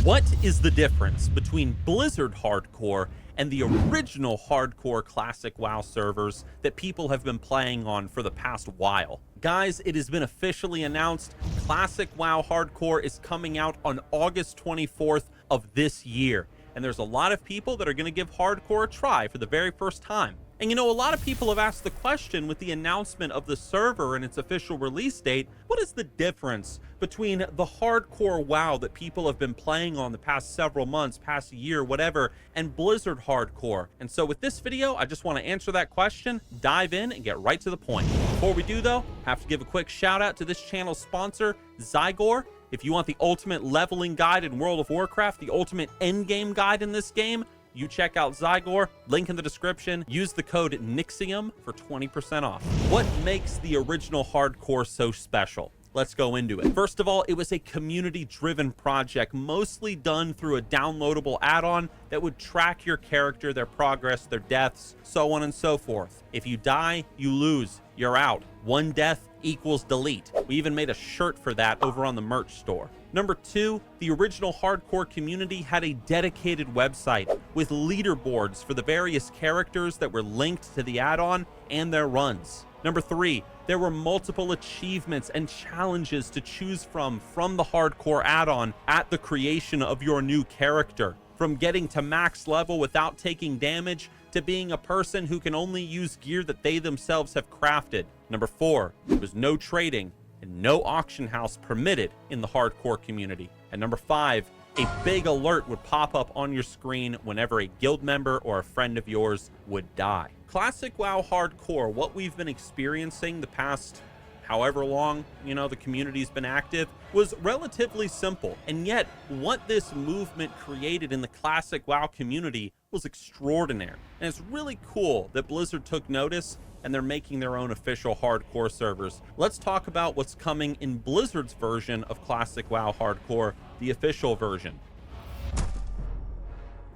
What is the difference between Blizzard Hardcore and the original Hardcore Classic WoW servers that people have been playing on for the past while? Guys, it has been officially announced Classic WoW Hardcore is coming out on August 24th of this year. And there's a lot of people that are going to give Hardcore a try for the very first time. And you know, a lot of people have asked the question with the announcement of the server and its official release date, what is the difference between the Hardcore WoW that people have been playing on the past several months, past year, whatever, and Blizzard Hardcore? And so with this video, I just want to answer that question, dive in, and get right to the point. Before we do though, I have to give a quick shout out to this channel's sponsor, Zygor. If you want the ultimate leveling guide in World of Warcraft, the ultimate endgame guide in this game, you check out Zygor, link in the description. Use the code Nixxiom for 20% off. What makes the original Hardcore so special? Let's go into it. First of all, it was a community-driven project, mostly done through a downloadable add-on that would track your character, their progress, their deaths, so on and so forth. If you die, you lose, you're out. One death equals delete. We even made a shirt for that over on the merch store. Number two, the original Hardcore community had a dedicated website with leaderboards for the various characters that were linked to the add-on and their runs. Number three, there were multiple achievements and challenges to choose from the Hardcore add-on at the creation of your new character. From getting to max level without taking damage to being a person who can only use gear that they themselves have crafted. Number four, there was no trading and no auction house permitted in the Hardcore community. And number five, a big alert would pop up on your screen whenever a guild member or a friend of yours would die. Classic WoW Hardcore, what we've been experiencing the past however long, you know, the community's been active, was relatively simple. And yet, what this movement created in the Classic WoW community was extraordinary. And it's really cool that Blizzard took notice and they're making their own official Hardcore servers. Let's talk about what's coming in Blizzard's version of Classic WoW Hardcore, the official version.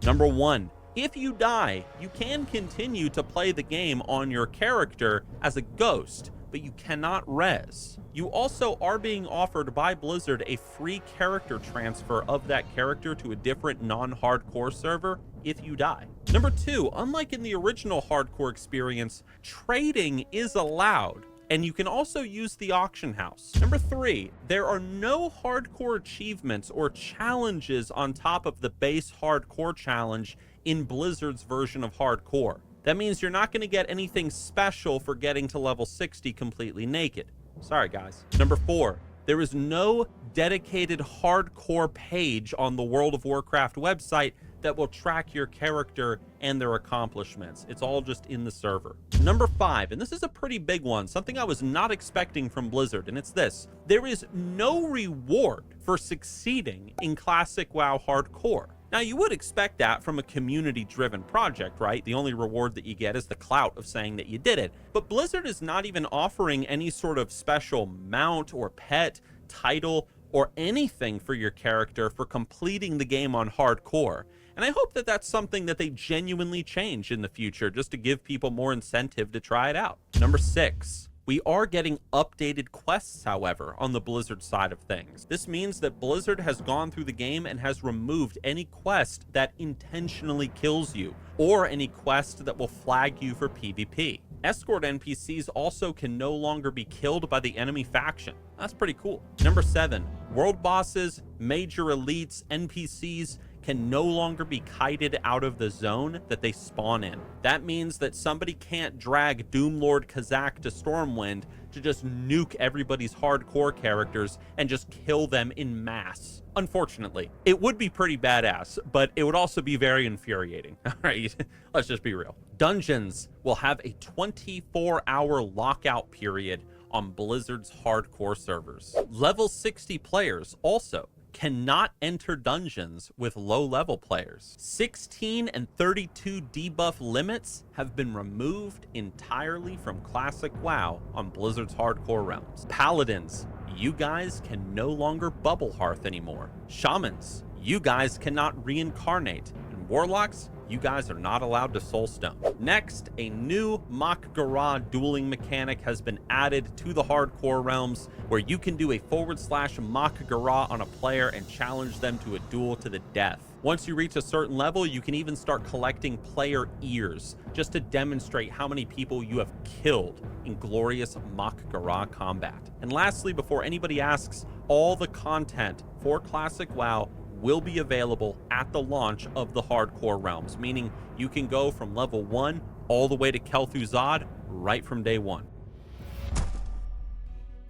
Number one, if you die, you can continue to play the game on your character as a ghost, but you cannot res. You also are being offered by Blizzard a free character transfer of that character to a different non-hardcore server if you die. Number two, unlike in the original Hardcore experience, trading is allowed, and you can also use the auction house. Number three, there are no hardcore achievements or challenges on top of the base hardcore challenge in Blizzard's version of Hardcore. That means you're not going to get anything special for getting to level 60 completely naked. Sorry, guys. Number four, there is no dedicated hardcore page on the World of Warcraft website that will track your character and their accomplishments. It's all just in the server. Number five, and this is a pretty big one, something I was not expecting from Blizzard, and it's this. There is no reward for succeeding in Classic WoW Hardcore. Now, you would expect that from a community-driven project, right? The only reward that you get is the clout of saying that you did it. But Blizzard is not even offering any sort of special mount or pet, title, or anything for your character for completing the game on Hardcore. And I hope that that's something that they genuinely change in the future, just to give people more incentive to try it out. Number six. We are getting updated quests, however, on the Blizzard side of things. This means that Blizzard has gone through the game and has removed any quest that intentionally kills you, or any quest that will flag you for PvP. Escort NPCs also can no longer be killed by the enemy faction. That's pretty cool. Number seven, world bosses, major elites, NPCs can no longer be kited out of the zone that they spawn in. That means that somebody can't drag Doomlord Kazak to Stormwind to just nuke everybody's hardcore characters and just kill them in mass. Unfortunately, it would be pretty badass, but it would also be very infuriating. All right, let's just be real. Dungeons will have a 24-hour lockout period on Blizzard's hardcore servers. Level 60 players also cannot enter dungeons with low-level players. 16 and 32 debuff limits have been removed entirely from Classic WoW on Blizzard's hardcore realms. Paladins, you guys can no longer bubble hearth anymore. Shamans, you guys cannot reincarnate. And warlocks, you guys are not allowed to soulstone. Next, a new Mach-Garah dueling mechanic has been added to the hardcore realms, where you can do a / Mach-Garah on a player and challenge them to a duel to the death. Once you reach a certain level, you can even start collecting player ears, just to demonstrate how many people you have killed in glorious Mach-Garah combat. And lastly, before anybody asks, all the content for Classic WoW will be available at the launch of the hardcore realms, meaning you can go from level 1 all the way to Kel'Thuzad right from day 1.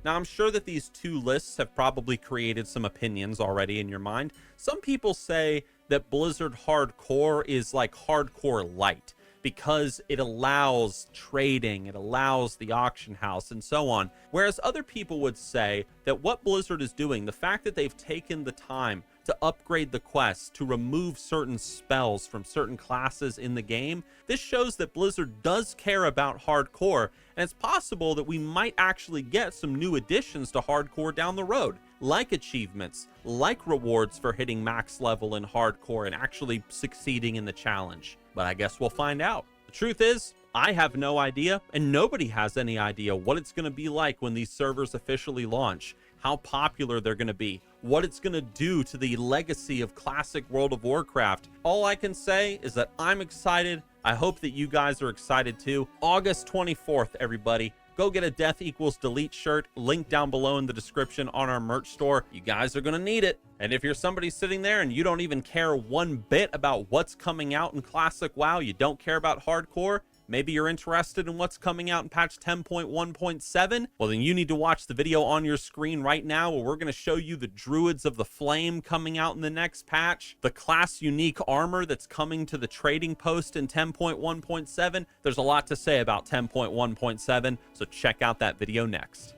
Now, I'm sure that these two lists have probably created some opinions already in your mind. Some people say that Blizzard Hardcore is like Hardcore Light because it allows trading, it allows the auction house, and so on. Whereas other people would say that what Blizzard is doing, the fact that they've taken the time to upgrade the quests, to remove certain spells from certain classes in the game, this shows that Blizzard does care about hardcore, and it's possible that we might actually get some new additions to hardcore down the road, like achievements, like rewards for hitting max level in hardcore and actually succeeding in the challenge. But I guess we'll find out. The truth is, I have no idea, and nobody has any idea what it's going to be like when these servers officially launch, how popular they're going to be, what it's going to do to the legacy of classic World of Warcraft. All I can say is that I'm excited. I hope that you guys are excited too. August 24th, everybody. Go get a Death Equals Delete shirt, link down below in the description on our merch store. You guys are going to need it. And if you're somebody sitting there and you don't even care one bit about what's coming out in Classic WoW, you don't care about hardcore, maybe you're interested in what's coming out in patch 10.1.7, well then you need to watch the video on your screen right now where we're going to show you the Druids of the Flame coming out in the next patch, the class unique armor that's coming to the trading post in 10.1.7. There's a lot to say about 10.1.7, so check out that video next.